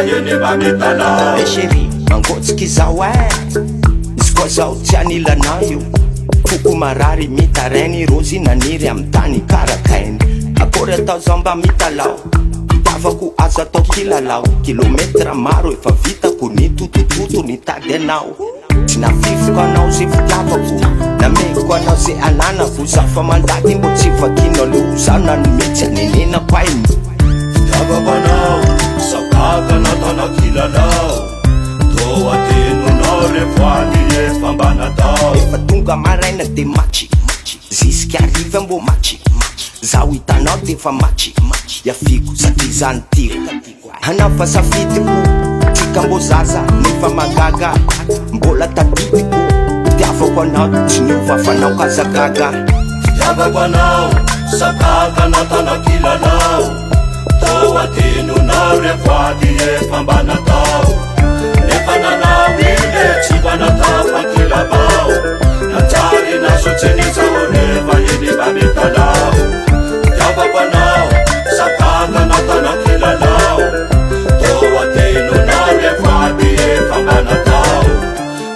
rehefa eny mametana. E chéri, mangotsiky zao izy koa zao tsy anilanao io foko marary mitarainy rozy naniry amy tany karakainy akory atao zao mba mitalao itavako azo atao kilalao kilometra maro efa vitako ny totototo nitady anao tsy nafifiko anao ze fitiavako nameko anao ze ananako zafa mandady mbo tsy vakinao leo zaho nanometsy anenenako ainy fitiavako anao sakaka natana kilalao toa tenonao revoany efa mba natao efa tonga maraina de matchy ziska arrive mbo matchy zaho hitanao de fa matchy iafiko satria zany tiro hanao fa safidiko tsika mbo zaza nefa magaga mbola tadidiko fitiavako anao tsy niovafanao kazagaga fitiavako anao sakaka natana kilalao toa tenonao revoany efa mba natao nefa nanao ine tsy mba natao fankilabao natsary nasotsyenizao rehefa eny mametanao fitiavako anao sakaka natana kilalao toa tenonao revoany efa mba natao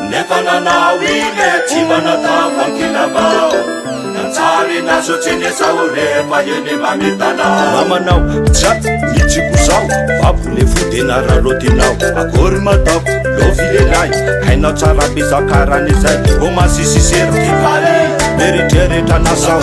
nefa nanao ine tsy mba natao fankilabao natsary nasotsyenizao rehefa eny mametanao mamanao jaty mitsiko zao vavo le fodena ralotinao akory matako lovilelay hainao tsara bizakarany zay ro masisisera tivaly meritreretra nasao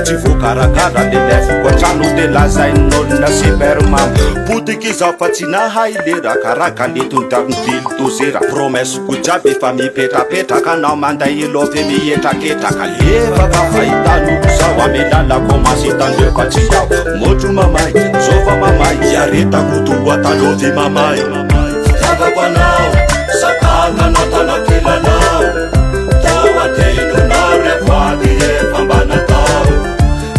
tsy voakarakara le lefiko antrano de lazain'olona supermam potiky zao fa tsy nahay le rakaraka letondamidily dozera promeseko jiaby efa mipetrapetraka anao manday elove mihetraketraka lefa vafahitanolo zao amelalako masitandreo fa tsy ao motro mamay zova mamay iaretako toa talovy mamay fitiavako anao sakaka natana kilalao toa tenonao revoany efa mba natao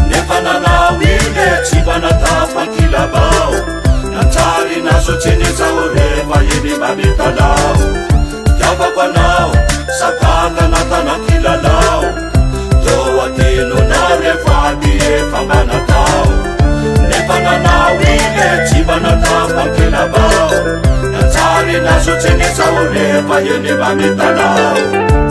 nefa nanao ine tsy mba natao fankilabao natsary nasotsyenezao rehefa eny mametanao fitiavako anao sakaka natana kilalao toa tenonao revoany efa mba natao nefa nanao ine tsy mba natao fankilabao natsary nasotsyenezao rehefa eny mametanao